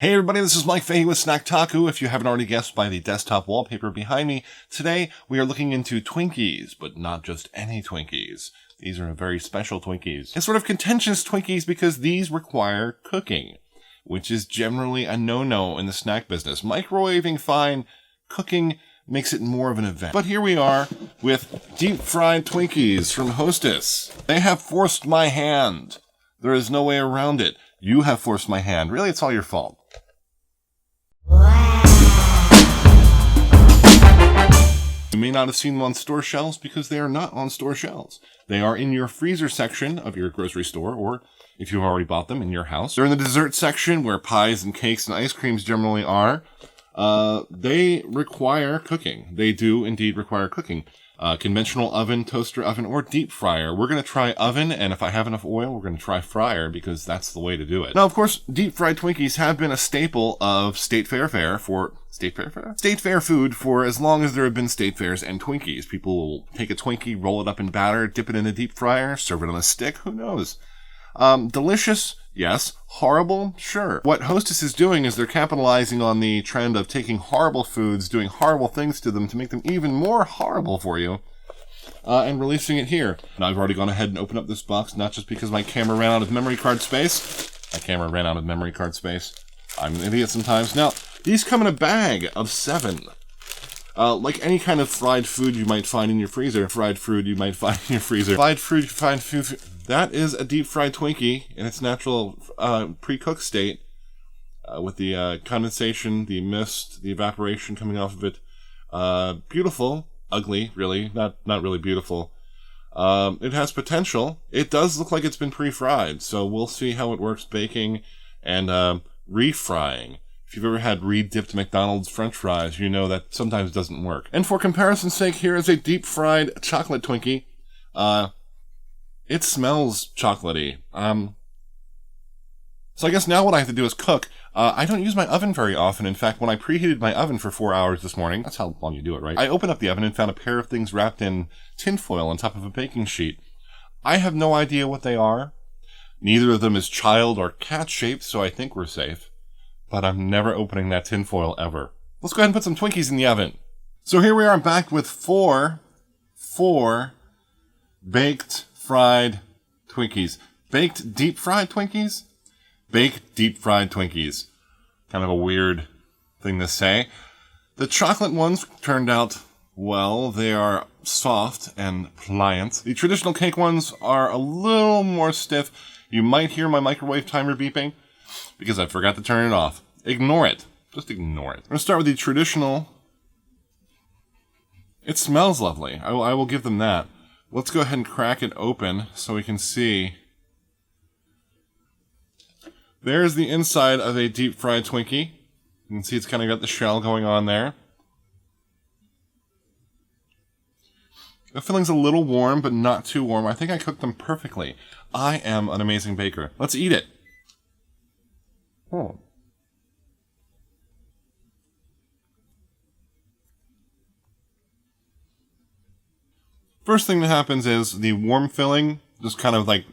Hey everybody, this is Mike Fahey with Snacktaku. If you haven't already guessed by the desktop wallpaper behind me, today we are looking into Twinkies, but not just any Twinkies. These are very special Twinkies. And sort of contentious Twinkies because these require cooking, which is generally a no-no in the snack business. Microwaving, fine. Cooking makes it more of an event. But here we are with deep fried Twinkies from Hostess. They have forced my hand. There is no way around it. You have forced my hand. Really, it's all your fault. You may not have seen them on store shelves because they are not on store shelves. They are in your freezer section of your grocery store, or if you've already bought them, in your house. They're in the dessert section where pies and cakes and ice creams generally are. They require cooking. They do indeed require cooking. Conventional oven, toaster oven, or deep fryer. We're going to try oven, and if I have enough oil, we're going to try fryer because that's the way to do it. Now, of course, deep fried Twinkies have been a staple of state fair food for as long as there have been state fairs and Twinkies. People will take a Twinkie, roll it up in batter, dip it in a deep fryer, serve it on a stick. Who knows? Delicious, yes. Horrible, sure. What Hostess is doing is they're capitalizing on the trend of taking horrible foods, doing horrible things to them to make them even more horrible for you, and releasing it here. Now, I've already gone ahead and opened up this box, not just because my camera ran out of memory card space. My camera ran out of memory card space. I'm an idiot sometimes. Now, these come in a bag of 7. Like any kind of fried food you might find in your freezer. Fried food you might find in your freezer. Fried food you find food. That is a deep fried Twinkie in its natural pre-cooked state, with the condensation, the mist, the evaporation coming off of it. Beautiful, ugly, really, not really beautiful. It has potential. It does look like it's been pre-fried, so we'll see how it works baking and refrying. If you've ever had re-dipped McDonald's French fries, you know that sometimes doesn't work. And for comparison's sake, here is a deep fried chocolate Twinkie. It smells chocolatey. So I guess now what I have to do is cook. I don't use my oven very often. In fact, when I preheated my oven for 4 hours this morning, that's how long you do it, right? I opened up the oven and found a pair of things wrapped in tinfoil on top of a baking sheet. I have no idea what they are. Neither of them is child or cat shaped, so I think we're safe. But I'm never opening that tinfoil ever. Let's go ahead and put some Twinkies in the oven. So here we are back with four baked fried Twinkies. Baked deep fried Twinkies? Baked deep fried Twinkies. Kind of a weird thing to say. The chocolate ones turned out well. They are soft and pliant. The traditional cake ones are a little more stiff. You might hear my microwave timer beeping because I forgot to turn it off. Ignore it. Just ignore it. I'm going to start with the traditional. It smells lovely. I will give them that. Let's go ahead and crack it open so we can see. There's the inside of a deep fried Twinkie. You can see it's kind of got the shell going on there. The filling's a little warm, but not too warm. I think I cooked them perfectly. I am an amazing baker. Let's eat it. Oh. First thing that happens is the warm filling just kind of like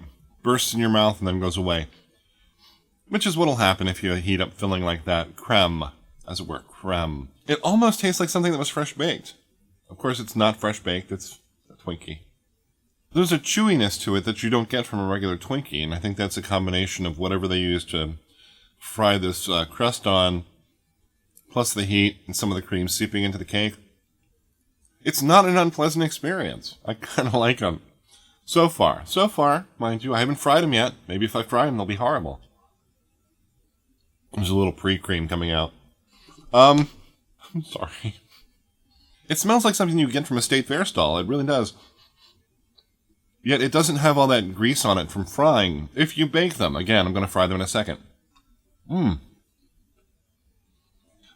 bursts in your mouth and then goes away. Which is what'll happen if you heat up filling like that. Creme, as it were, creme. It almost tastes like something that was fresh baked. Of course, it's not fresh baked, it's a Twinkie. There's a chewiness to it that you don't get from a regular Twinkie, and I think that's a combination of whatever they use to fry this crust on, plus the heat and some of the cream seeping into the cake. It's not an unpleasant experience. I kind of like them. So far, mind you, I haven't fried them yet. Maybe if I fry them, they'll be horrible. There's a little pre-cream coming out. I'm sorry. It smells like something you get from a state fair stall. It really does. Yet it doesn't have all that grease on it from frying. If you bake them, again, I'm going to fry them in a second.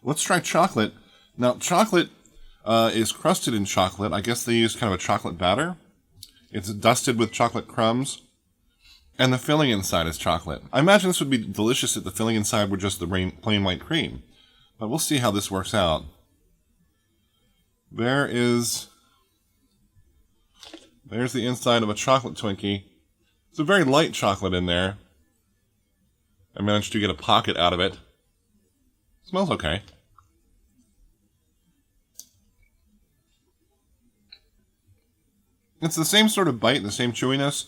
Let's try chocolate. Now, chocolate is crusted in chocolate. I guess they use kind of a chocolate batter. It's dusted with chocolate crumbs. And the filling inside is chocolate. I imagine this would be delicious if the filling inside were just the plain white cream. But we'll see how this works out. There's the inside of a chocolate Twinkie. It's a very light chocolate in there. I managed to get a pocket out of it. Smells okay. It's the same sort of bite, the same chewiness,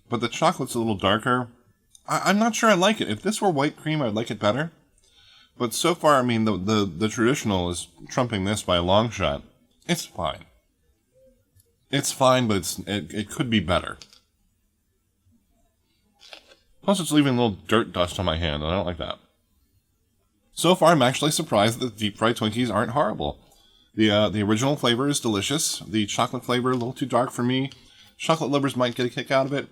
but the chocolate's a little darker. I'm not sure I like it. If this were white cream, I'd like it better. But so far, I mean, the traditional is trumping this by a long shot. It's fine. It's fine, but it could be better. Plus, it's leaving a little dirt dust on my hand, and I don't like that. So far, I'm actually surprised that the deep fried Twinkies aren't horrible. The original flavor is delicious. The chocolate flavor, a little too dark for me. Chocolate lovers might get a kick out of it.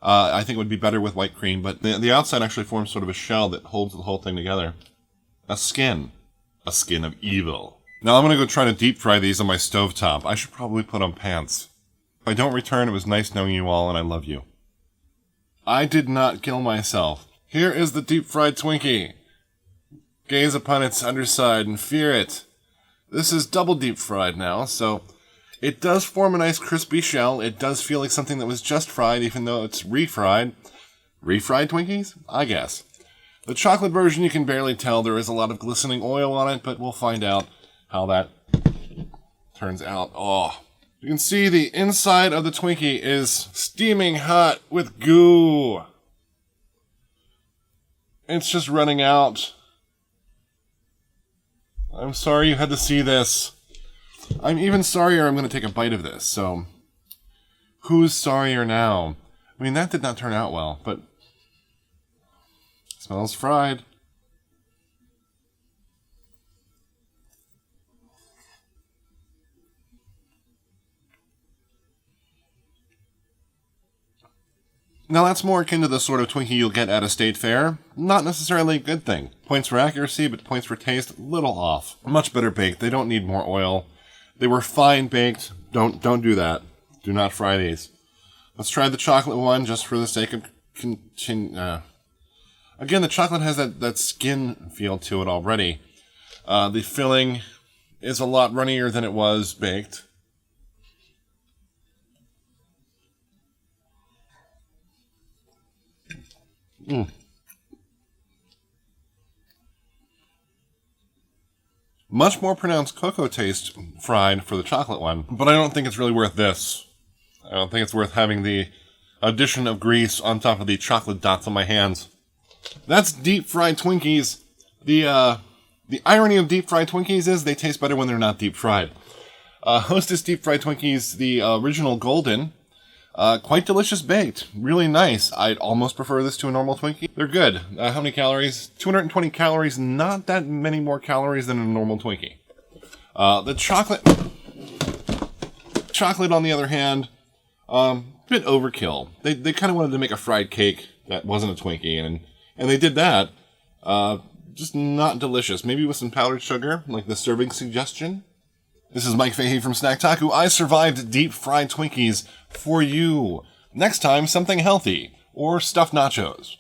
I think it would be better with white cream, but the outside actually forms sort of a shell that holds the whole thing together. A skin. A skin of evil. Now I'm going to go try to deep fry these on my stovetop. I should probably put on pants. If I don't return, it was nice knowing you all, and I love you. I did not kill myself. Here is the deep fried Twinkie. Gaze upon its underside and fear it. This is double deep fried now, so it does form a nice crispy shell. It does feel like something that was just fried, even though it's refried. Refried Twinkies? I guess. The chocolate version, you can barely tell. There is a lot of glistening oil on it, but we'll find out how that turns out. Oh, you can see the inside of the Twinkie is steaming hot with goo. It's just running out. I'm sorry you had to see this. I'm even sorrier I'm going to take a bite of this, so who's sorrier now? I mean, that did not turn out well, but it smells fried. Now that's more akin to the sort of Twinkie you'll get at a state fair. Not necessarily a good thing. Points for accuracy, but points for taste, a little off. Much better baked. They don't need more oil. They were fine baked. Don't do that. Do not fry these. Let's try the chocolate one just for the sake of again, the chocolate has that skin feel to it already. The filling is a lot runnier than it was baked. Much more pronounced cocoa taste fried for the chocolate one, but I don't think it's really worth this. I don't think it's worth having the addition of grease on top of the chocolate dots on my hands. That's deep fried Twinkies. The irony of deep fried Twinkies is they taste better when they're not deep fried. Hostess Deep Fried Twinkies, the original golden, quite delicious baked. Really nice. I'd almost prefer this to a normal Twinkie. They're good. How many calories? 220 calories. Not that many more calories than a normal Twinkie. The chocolate, on the other hand, bit overkill. They kind of wanted to make a fried cake that wasn't a Twinkie, and they did that. Just not delicious. Maybe with some powdered sugar, like the serving suggestion. This is Mike Fahey from Snacktaku. I survived deep fried Twinkies for you. Next time, something healthy or stuffed nachos.